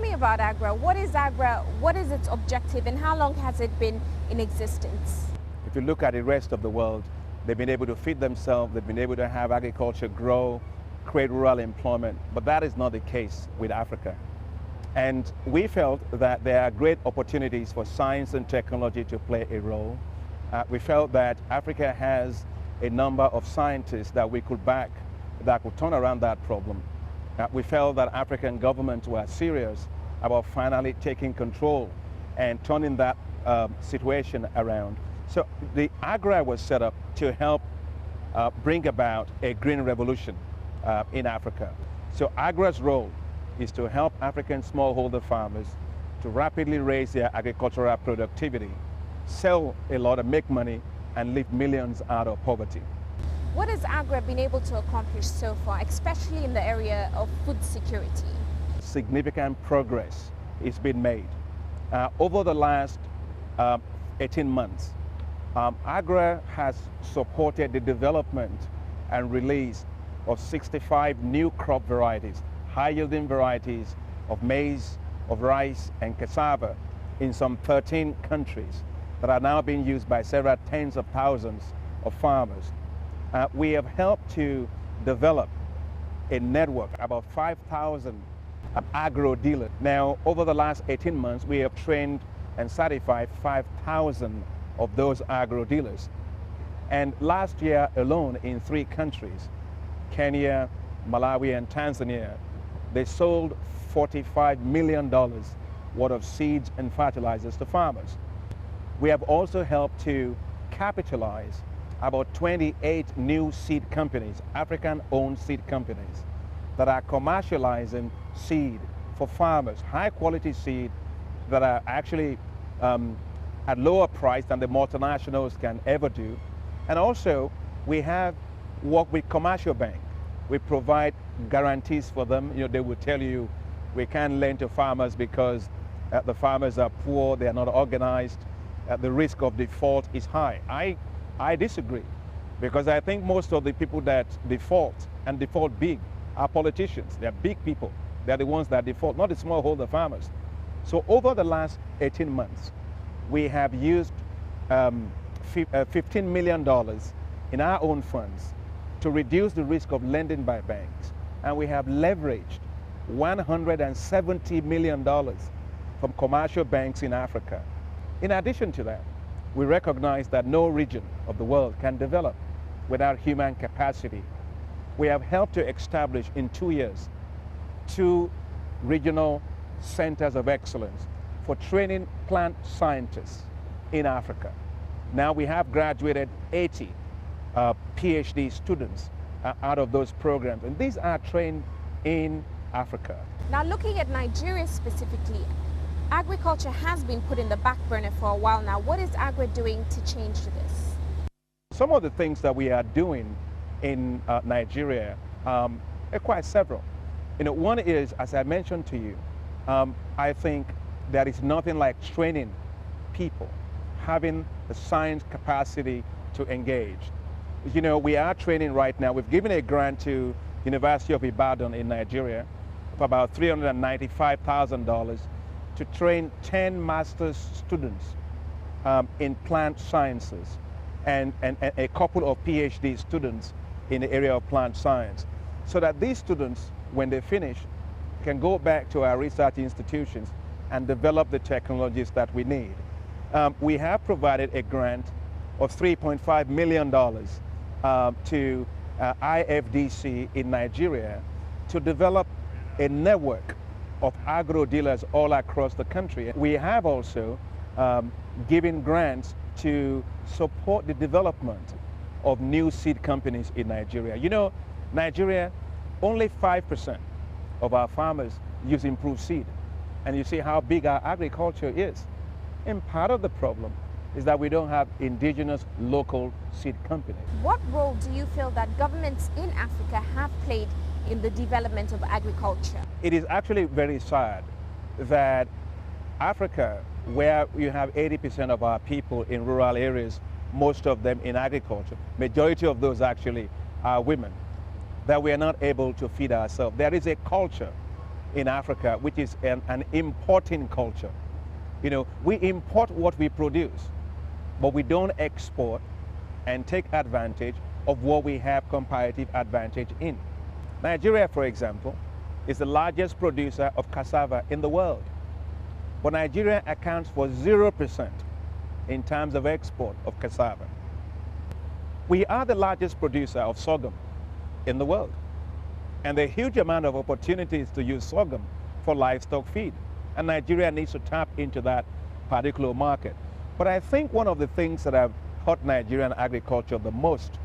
me about Agra. What is Agra? What is its objective and how long has it been in existence? If you look at the rest of the world, they've been able to feed themselves, they've been able to have agriculture grow, create rural employment, but that is not the case with Africa. And we felt that there are great opportunities for science and technology to play a role. We felt that Africa has a number of scientists that we could back that could turn around that problem. We felt that African governments were serious about finally taking control and turning that situation around. So the Agra was set up to help bring about a green revolution in Africa. So Agra's role is to help African smallholder farmers to rapidly raise their agricultural productivity, sell a lot and make money, and lift millions out of poverty. What has Agra been able to accomplish so far, especially in the area of food security? Significant progress is being made. Over the last 18 months, Agra has supported the development and release of 65 new crop varieties, high-yielding varieties of maize, of rice, and cassava in some 13 countries that are now being used by several tens of thousands of farmers. We have helped to develop a network, about 5,000 agro dealers. Now, over the last 18 months, we have trained and certified 5,000 of those agro dealers. And last year alone in 3 countries, Kenya, Malawi, and Tanzania, they sold $45 million worth of seeds and fertilizers to farmers. We have also helped to capitalize about 28 new seed companies, African-owned seed companies, that are commercializing seed for farmers, high-quality seed that are actually at lower price than the multinationals can ever do. And also, we have worked with commercial banks. We provide guarantees for them. You know, they will tell you we can't lend to farmers because the farmers are poor, they are not organized, the risk of default is high. I disagree, because I think most of the people that default and default big are politicians. They're big people. They're the ones that default, not the smallholder farmers. So over the last 18 months, we have used $15 million in our own funds to reduce the risk of lending by banks. And we have leveraged $170 million from commercial banks in Africa. In addition to that, we recognize that no region of the world can develop without human capacity. We have helped to establish in 2 years 2 regional centers of excellence for training plant scientists in Africa. Now we have graduated 80 PhD students out of those programs, and these are trained in Africa. Now, looking at Nigeria specifically, agriculture has been put in the back burner for a while now. What is Agra doing to change this? Some of the things that we are doing in Nigeria are quite several. You know, one is, as I mentioned to you, I think there is nothing like training people, having the science capacity to engage. You know, we are training right now. We've given a grant to University of Ibadan in Nigeria for about $395,000 to train 10 master's students in plant sciences and a couple of PhD students in the area of plant science, so that these students, when they finish, can go back to our research institutions and develop the technologies that we need. We have provided a grant of $3.5 million to IFDC in Nigeria to develop a network of agro dealers all across the country. We have also given grants to support the development of new seed companies in Nigeria. You know, Nigeria, only 5% of our farmers use improved seed. And you see how big our agriculture is. And part of the problem is that we don't have indigenous local seed companies. What role do you feel that governments in Africa have played in the development of agriculture? It is actually very sad that Africa, where you have 80% of our people in rural areas, most of them in agriculture, majority of those actually are women, that we are not able to feed ourselves. There is a culture in Africa, which is an importing culture. You know, we import what we produce, but we don't export and take advantage of what we have comparative advantage in. Nigeria, for example, is the largest producer of cassava in the world, but Nigeria accounts for 0% in terms of export of cassava. We are the largest producer of sorghum in the world, and there are a huge amount of opportunities to use sorghum for livestock feed, and Nigeria needs to tap into that particular market. But I think one of the things that have hurt Nigerian agriculture the most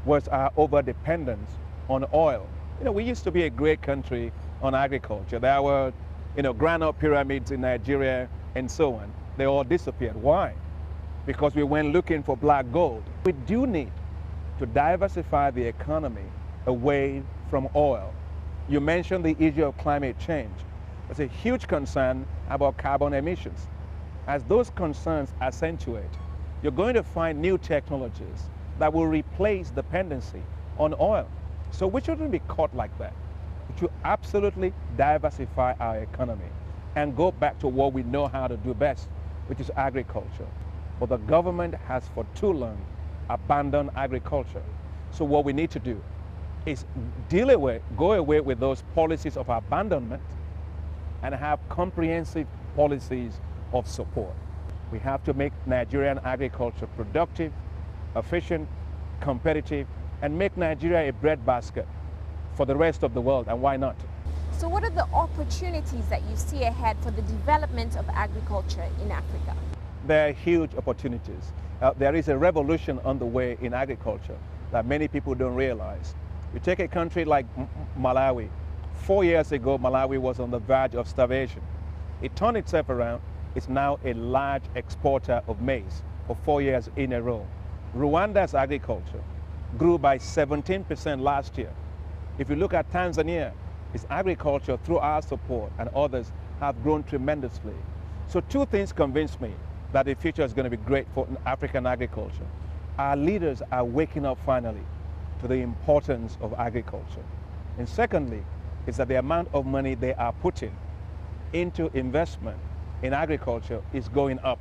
was our over-dependence on oil. You know, we used to be a great country on agriculture. There were, you know, granite pyramids in Nigeria and so on. They all disappeared. Why? Because we went looking for black gold. We do need to diversify the economy away from oil. You mentioned the issue of climate change. There's a huge concern about carbon emissions. As those concerns accentuate, you're going to find new technologies that will replace dependency on oil. So we shouldn't be caught like that. We should absolutely diversify our economy and go back to what we know how to do best, which is agriculture. But the government has for too long abandoned agriculture. So what we need to do is go away with those policies of abandonment and have comprehensive policies of support. We have to make Nigerian agriculture productive, efficient, competitive, and make Nigeria a breadbasket for the rest of the world, and why not? So what are the opportunities that you see ahead for the development of agriculture in Africa? There are huge opportunities. There is a revolution underway in agriculture that many people don't realize. You take a country like Malawi. 4 years ago, Malawi was on the verge of starvation. It turned itself around. It's now a large exporter of maize for 4 years in a row. Rwanda's agriculture grew by 17% last year. If you look at Tanzania, its agriculture through our support and others have grown tremendously. So two things convince me that the future is going to be great for African agriculture. Our leaders are waking up finally to the importance of agriculture. And secondly, is that the amount of money they are putting into investment in agriculture is going up.